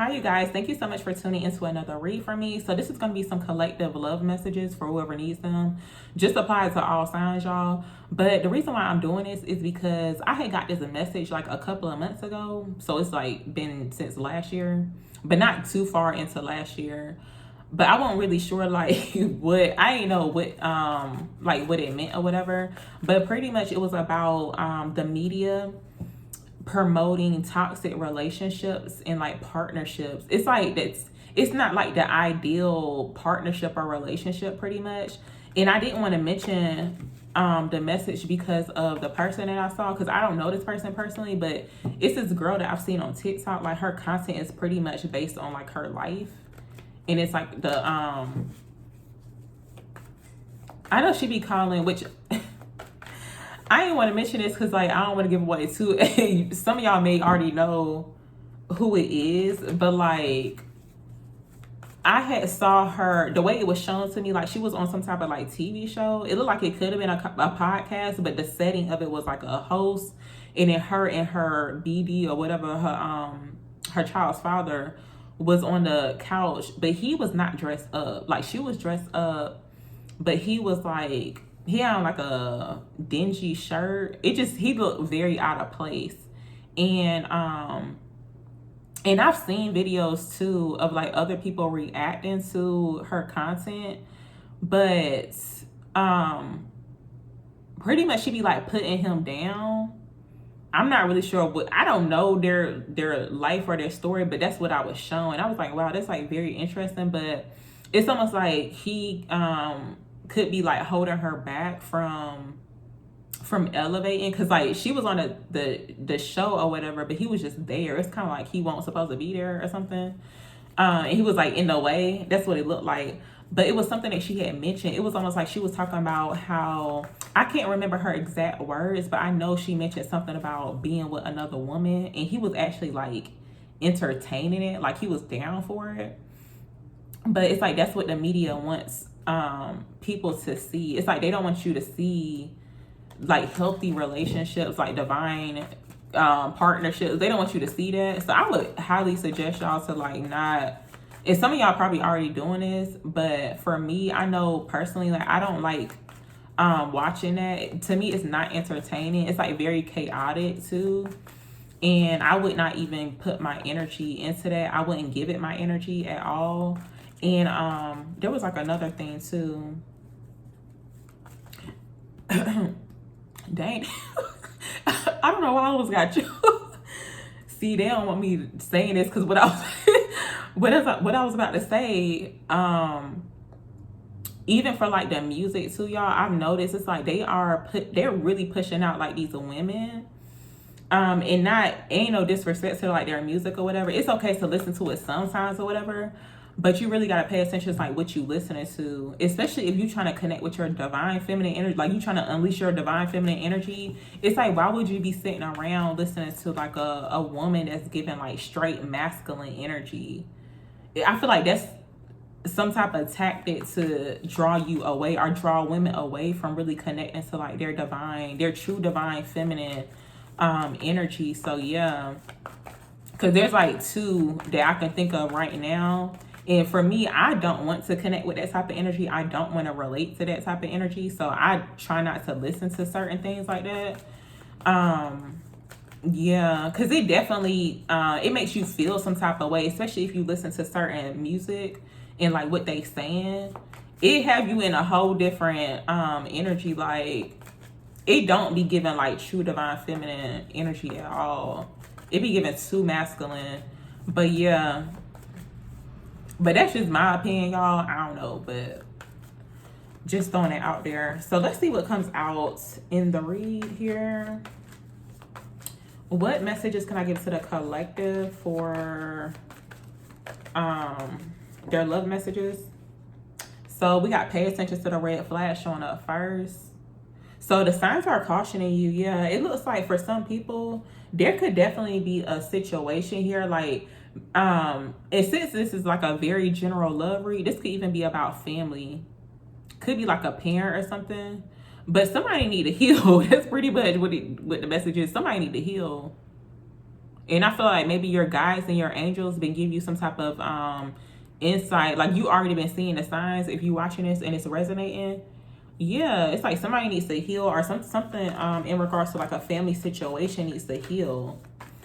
Hi, you guys. Thank you so much for tuning into another read from me. So this is going to be some collective love messages for whoever needs them. Just apply to all signs, y'all. But the reason why I'm doing this is because I had got this message like a couple of months ago. So it's like been since last year, but not too far into last year. But I wasn't really sure like what I didn't know what like what it meant or whatever. But pretty much it was about the media promoting toxic relationships and like partnerships. It's like it's not like the ideal partnership or relationship pretty much. And I didn't want to mention the message because of the person that I saw, because I don't know this person personally, but it's this girl that I've seen on TikTok. Like her content is pretty much based on like her life. And it's like the I know she be calling, which I didn't want to mention this because like I don't want to give away too. Some of y'all may already know who it is, but like I had saw her the way it was shown to me, like she was on some type of like TV show. It looked like it could have been a podcast, but the setting of it was like a host, and then her and her BD or whatever her child's father was on the couch, but he was not dressed up. Like she was dressed up, but he was like he had on like a dingy shirt. He looked very out of place. And I've seen videos too of like other people reacting to her content, but pretty much she be like putting him down. I'm not really sure I don't know their life or their story, but that's what I was shown. I was like, wow, that's like very interesting, but it's almost like he could be like holding her back from elevating, because like she was on the show or whatever, but he was just there. It's kind of like he wasn't supposed to be there or something, and he was like in the way. That's what it looked like. But it was something that she had mentioned. It was almost like she was talking about how, I can't remember her exact words, but I know she mentioned something about being with another woman, and he was actually like entertaining it, like he was down for it. But it's like that's what the media wants people to see. It's like they don't want you to see like healthy relationships, like divine partnerships. They don't want you to see that. So I would highly suggest y'all to like not, and some of y'all probably already doing this, but for me, I know personally, like I don't like watching that. To me, it's not entertaining. It's like very chaotic too. And I would not even put my energy into that. I wouldn't give it my energy at all. And there was like another thing too. Dang. I don't know why I always got you. See, they don't want me saying this because what I was about to say, even for like the music too, y'all, I've noticed it's like they're really pushing out like these women. And ain't no disrespect to like their music or whatever. It's okay to listen to it sometimes or whatever, but you really gotta pay attention to like what you listening to, especially if you trying to connect with your divine feminine energy, like you trying to unleash your divine feminine energy. It's like, why would you be sitting around listening to like a woman that's giving like straight masculine energy? I feel like that's some type of tactic to draw you away or draw women away from really connecting to like their true divine feminine energy. So yeah, because there's like two that I can think of right now. And for me, I don't want to connect with that type of energy. I don't want to relate to that type of energy. So I try not to listen to certain things like that. Yeah, because it definitely, it makes you feel some type of way, especially if you listen to certain music and like what they saying. It have you in a whole different energy. Like, it don't be giving like true divine feminine energy at all. It be giving too masculine. But yeah, but that's just my opinion, y'all. I don't know, but just throwing it out there. So let's see what comes out in the read here. What messages can I give to the collective for their love messages? So we got pay attention to the red flag showing up first. So the signs are cautioning you. Yeah, it looks like for some people, there could definitely be a situation here. Like, and since this is like a very general love read, this could even be about family. Could be like a parent or something. But somebody need to heal. That's pretty much what the message is. Somebody need to heal. And I feel like maybe your guides and your angels been giving you some type of insight. Like you already been seeing the signs if you watching this and it's resonating. Yeah, it's like somebody needs to heal, or something in regards to like a family situation needs to heal.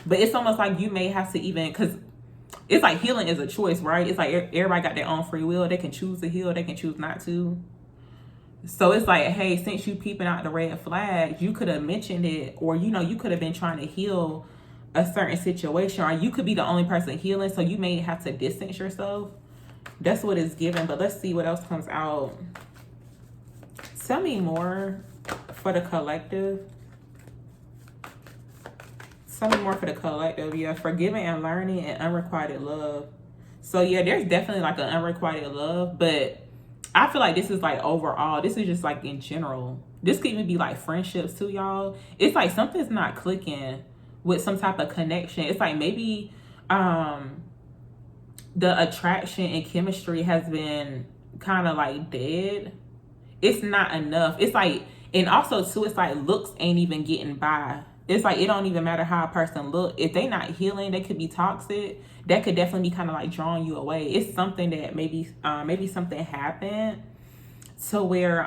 But it's almost like you may have to even, because it's like healing is a choice, right? It's like everybody got their own free will. They can choose to heal, they can choose not to. So it's like, hey, since you peeping out the red flags, you could have mentioned it, or you could have been trying to heal a certain situation, or you could be the only person healing, so you may have to distance yourself. That's what it's given. But let's see what else comes out. Tell me more for the collective. Tell me more for the collective. Yeah, forgiving and learning and unrequited love. So yeah, there's definitely like an unrequited love, but I feel like this is like overall. This is just like in general. This could even be like friendships too, y'all. It's like something's not clicking with some type of connection. It's like maybe the attraction and chemistry has been kind of like dead. It's not enough. It's like, and also too, it's like looks ain't even getting by. It's like it don't even matter how a person look. If they not healing, they could be toxic. That could definitely be kind of like drawing you away. It's something that maybe something happened to where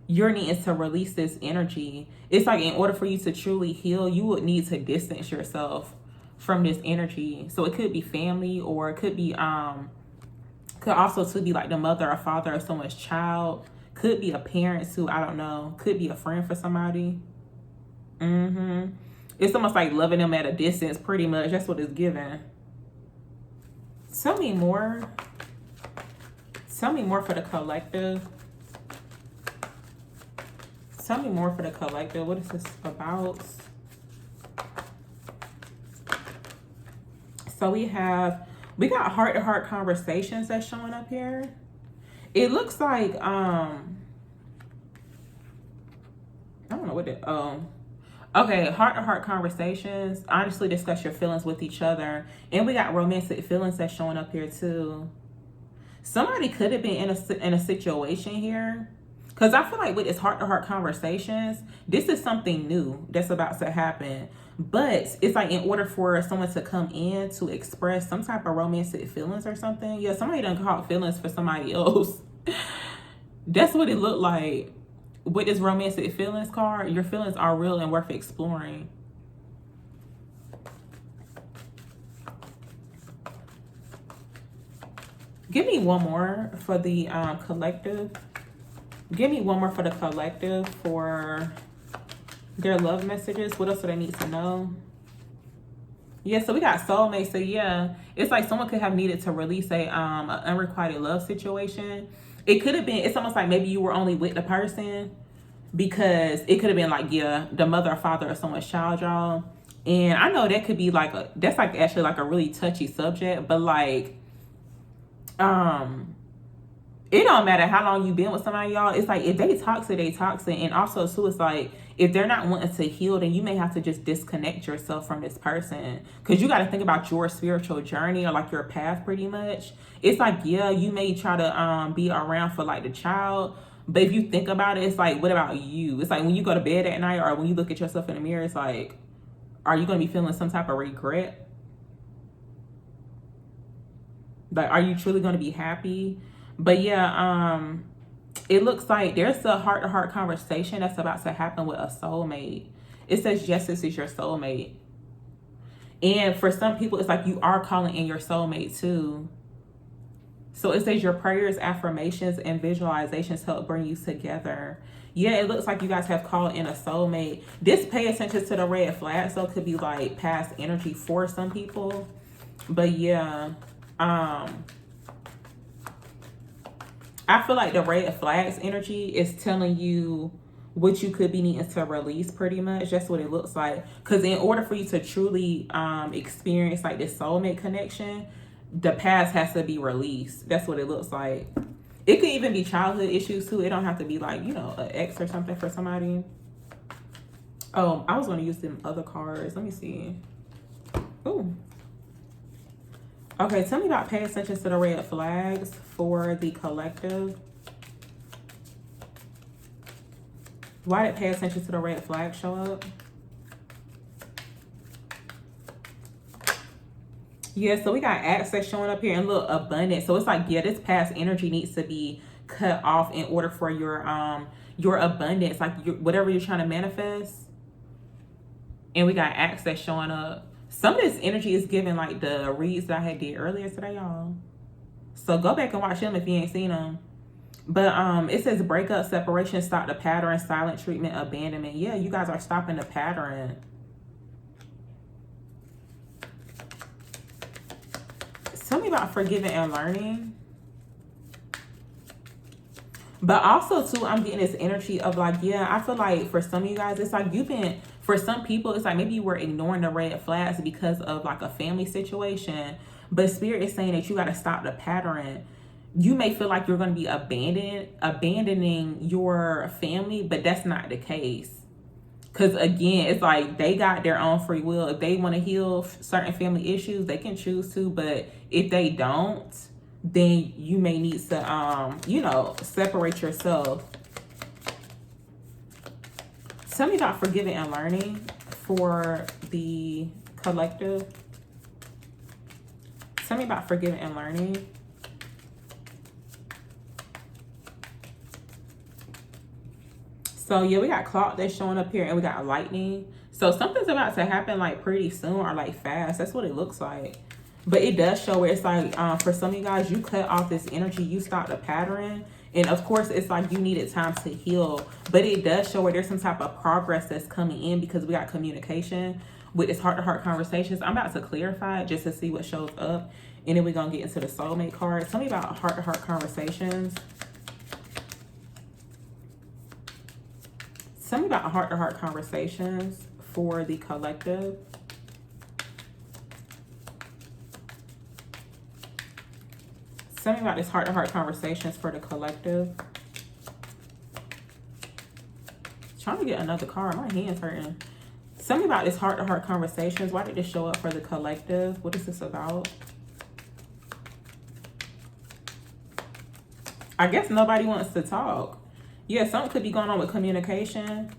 you're needing to release this energy. It's like in order for you to truly heal, you would need to distance yourself from this energy. So it could be family, or it could be could also to be like the mother or father of someone's child. Could be a parent too, I don't know. Could be a friend for somebody. It's almost like loving them at a distance, pretty much. That's what it's given. Tell me more. Tell me more for the collective. Tell me more for the collective. What is this about? So we got heart-to-heart conversations that's showing up here. It looks like I don't know what it okay, heart-to-heart conversations. Honestly, discuss your feelings with each other. And we got romantic feelings that's showing up here too. Somebody could have been in a situation here, because I feel like with this heart-to-heart conversations, this is something new that's about to happen. But it's like in order for someone to come in to express some type of romantic feelings or something. Yeah, somebody done caught feelings for somebody else. That's what it looked like. With this romantic feelings card, your feelings are real and worth exploring. Give me one more for the collective. Give me one more for the collective for their love messages. What else do they need to know? Yeah, so we got soulmate. So yeah, it's like someone could have needed to release a unrequited love situation. It could have been, it's almost like maybe you were only with the person because it could have been like, yeah, the mother or father of someone's child, y'all. And I know that could be like that's like actually like a really touchy subject, but like it don't matter how long you've been with somebody, y'all. It's like if they toxic, they toxic. And also too, it's like if they're not wanting to heal, then you may have to just disconnect yourself from this person, because you got to think about your spiritual journey or like your path pretty much. It's like, yeah, you may try to be around for like the child, but if you think about it, it's like, what about you? It's like when you go to bed at night or when you look at yourself in the mirror, it's like, are you going to be feeling some type of regret? Like, are you truly going to be happy? But yeah, it looks like there's a heart-to-heart conversation that's about to happen with a soulmate. It says, yes, this is your soulmate. And for some people, it's like you are calling in your soulmate too. So it says your prayers, affirmations, and visualizations help bring you together. Yeah, it looks like you guys have called in a soulmate. This, pay attention to the red flag. So it could be like past energy for some people. But yeah, I feel like the red flags energy is telling you what you could be needing to release pretty much. That's what it looks like. Because in order for you to truly experience like this soulmate connection, the past has to be released. That's what it looks like. It could even be childhood issues too. It don't have to be like, an ex or something for somebody. Oh, I was going to use them other cards. Let me see. Ooh. Okay, tell me about pay attention to the red flags for the collective. Why did pay attention to the red flag show up? Yeah, so we got access showing up here and look abundant. So it's like, yeah, this past energy needs to be cut off in order for your abundance, like whatever you're trying to manifest. And we got access showing up. Some of this energy is given like the reads that I had did earlier today, y'all. So go back and watch them if you ain't seen them. But it says breakup, separation, stop the pattern, silent treatment, abandonment. Yeah, you guys are stopping the pattern. Tell me about forgiving and learning. But also too, I'm getting this energy of like, yeah, I feel like for some of you guys, it's like for some people, it's like maybe you were ignoring the red flags because of like a family situation. But Spirit is saying that you got to stop the pattern. You may feel like you're going to be abandoning your family, but that's not the case. Because again, it's like they got their own free will. If they want to heal certain family issues, they can choose to. But if they don't, then you may need to, separate yourself. Tell me about forgiving and learning for the collective. Tell me about forgiving and learning. So yeah, we got clock that's showing up here and we got lightning. So something's about to happen like pretty soon or like fast. That's what it looks like. But it does show where it's like, for some of you guys, you cut off this energy, you stop the pattern. And of course, it's like you needed time to heal. But it does show where there's some type of progress that's coming in because we got communication with this heart-to-heart conversations. I'm about to clarify it just to see what shows up. And then we're going to get into the soulmate card. Tell me about heart-to-heart conversations. Tell me about heart-to-heart conversations for the collective. Tell me about this heart-to-heart conversations for the collective. Trying to get another card. My hand's hurting. Tell me about this heart-to-heart conversations. Why did this show up for the collective? What is this about? I guess nobody wants to talk. Yeah, something could be going on with communication.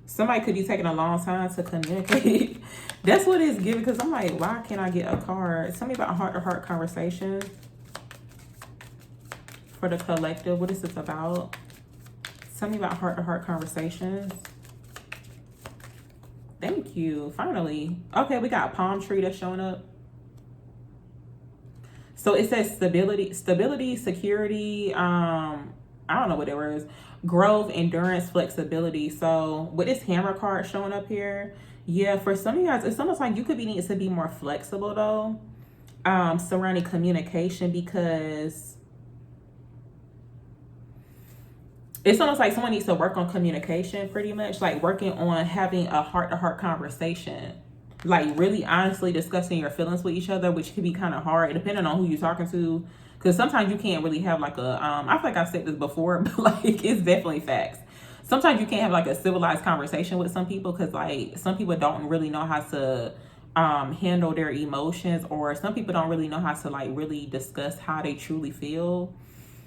Somebody could be taking a long time to communicate. That's what it's giving, because I'm like, why can't I get a card? Tell me about heart-to-heart conversation for the collective. What is this about? Tell me about heart-to-heart conversations. Thank you. Finally. Okay, we got a palm tree that's showing up. So it says stability, security, I don't know what that word is. Growth, endurance, flexibility. So with this hammer card showing up here, yeah, for some of you guys, it's almost like you could be needing to be more flexible though, surrounding communication, because it's almost like someone needs to work on communication, pretty much like working on having a heart-to-heart conversation, like really honestly discussing your feelings with each other, which can be kind of hard depending on who you're talking to. Because sometimes you can't really have like a, I feel like I've said this before, but like it's definitely facts. Sometimes you can't have like a civilized conversation with some people because like some people don't really know how to handle their emotions, or some people don't really know how to like really discuss how they truly feel.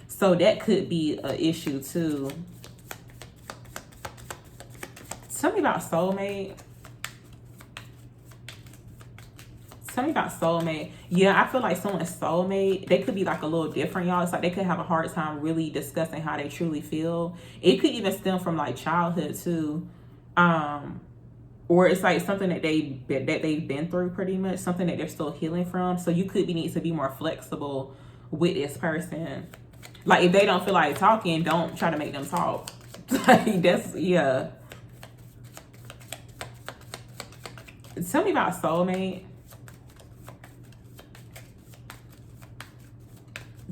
So that could be an issue too. Tell me about soulmate. Tell me about soulmate. Yeah, I feel like someone's soulmate, they could be like a little different, y'all. It's like they could have a hard time really discussing how they truly feel. It could even stem from like childhood too. Or it's like something that they've been through, pretty much, something that they're still healing from. So you could be need to be more flexible with this person. Like if they don't feel like talking, don't try to make them talk. Like that's, yeah. Tell me about soulmate.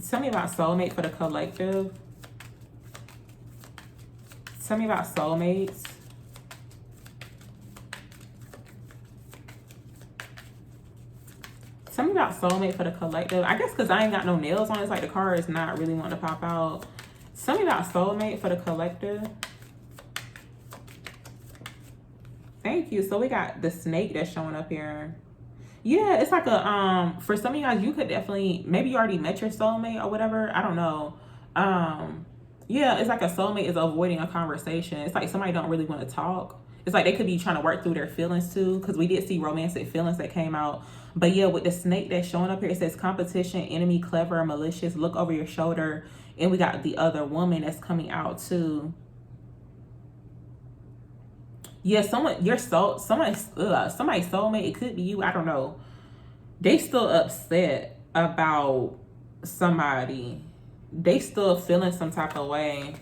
Tell me about soulmate for the collective. Tell me about soulmates. Tell me about soulmate for the collective. I guess because I ain't got no nails on, it's like the card is not really wanting to pop out. Tell me about soulmate for the collective. Thank you. So we got the snake that's showing up here. Yeah, it's like a, for some of you guys, you could definitely, maybe you already met your soulmate or whatever. I don't know. Yeah, it's like a soulmate is avoiding a conversation. It's like somebody don't really want to talk. It's like they could be trying to work through their feelings too, because we did see romantic feelings that came out. But yeah, with the snake that's showing up here, it says competition, enemy, clever, malicious, look over your shoulder. And we got the other woman that's coming out too. Yeah, somebody's soulmate, it could be you, I don't know. They still upset about somebody. They still feeling some type of way.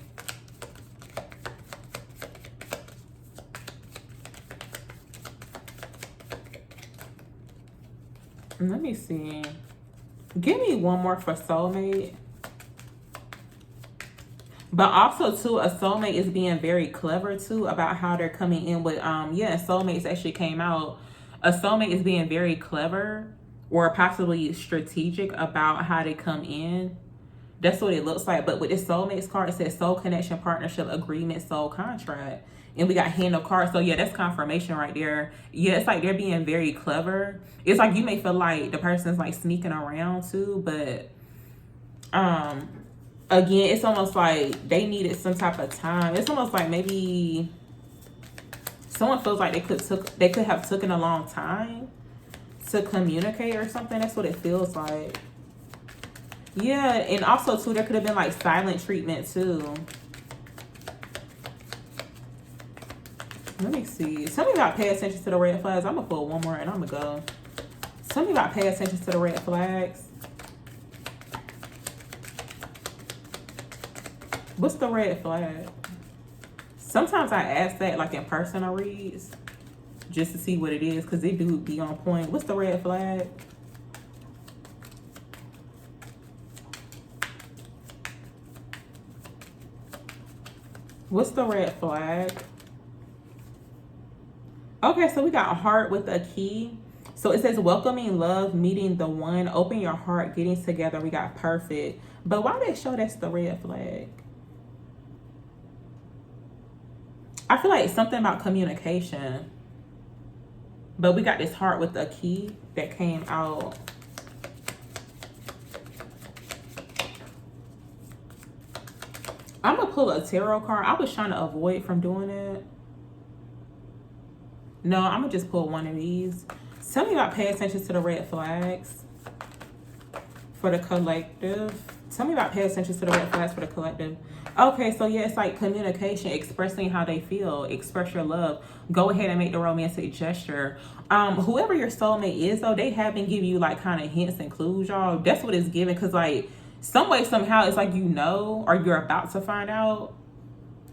Let me see. Give me one more for soulmate. But also too, a soulmate is being very clever too about how they're coming in with yeah, soulmates actually came out. A soulmate is being very clever or possibly strategic about how they come in. That's what it looks like. But with this soulmates card, it says soul connection, partnership, agreement, soul contract. And we got hand of cards. So yeah, that's confirmation right there. Yeah, it's like they're being very clever. It's like you may feel like the person's like sneaking around too, but again, it's almost like they needed some type of time. It's almost like maybe someone feels like they could have taken a long time to communicate or something. That's what it feels like. Yeah, and also too, there could have been like silent treatment too. Let me see. Tell me about pay attention to the red flags. I'm gonna pull one more and I'm gonna go. Tell me about pay attention to the red flags. What's the red flag? Sometimes I ask that like in personal reads just to see what it is because they do be on point. What's the red flag? What's the red flag? Okay, so we got a heart with a key. So it says welcoming love, meeting the one, open your heart, getting together. We got perfect. But why they show that's the red flag? I feel like something about communication. But we got this heart with a key that came out. I'm going to pull a tarot card. I was trying to avoid from doing it. No, I'm going to just pull one of these. Tell me about pay attention to the red flags for the collective. Tell me about pay attention to the red flags for the collective. Okay, so yeah, it's like communication, expressing how they feel, express your love. Go ahead and make the romantic gesture. Whoever your soulmate is, though, they have been giving you like kind of hints and clues, y'all. That's what it's giving, because like some way, somehow, it's like you know, or you're about to find out.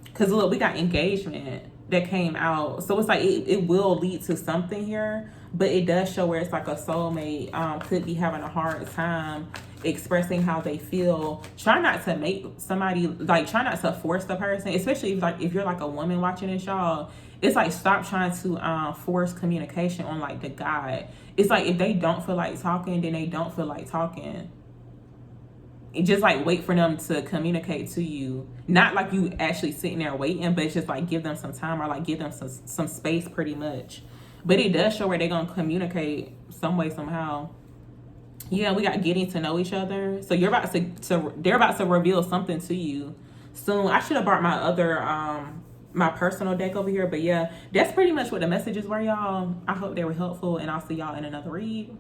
Because look, we got engagement that came out, so it's like it will lead to something here. But it does show where it's like a soulmate could be having a hard time expressing how they feel. Try not to make somebody, like, try not to force the person, especially if you're like a woman watching this, y'all. It's like, stop trying to force communication on like the guy. It's like if they don't feel like talking, then they don't feel like talking. And just like wait for them to communicate to you. Not like you actually sitting there waiting, but it's just like give them some time, or like give them some space pretty much. But it does show where they're gonna communicate some way, somehow. Yeah, we got getting to know each other. So you're about they're about to reveal something to you soon. I should have brought my other my personal deck over here, but yeah, that's pretty much what the messages were, y'all. I hope they were helpful, and I'll see y'all in another read.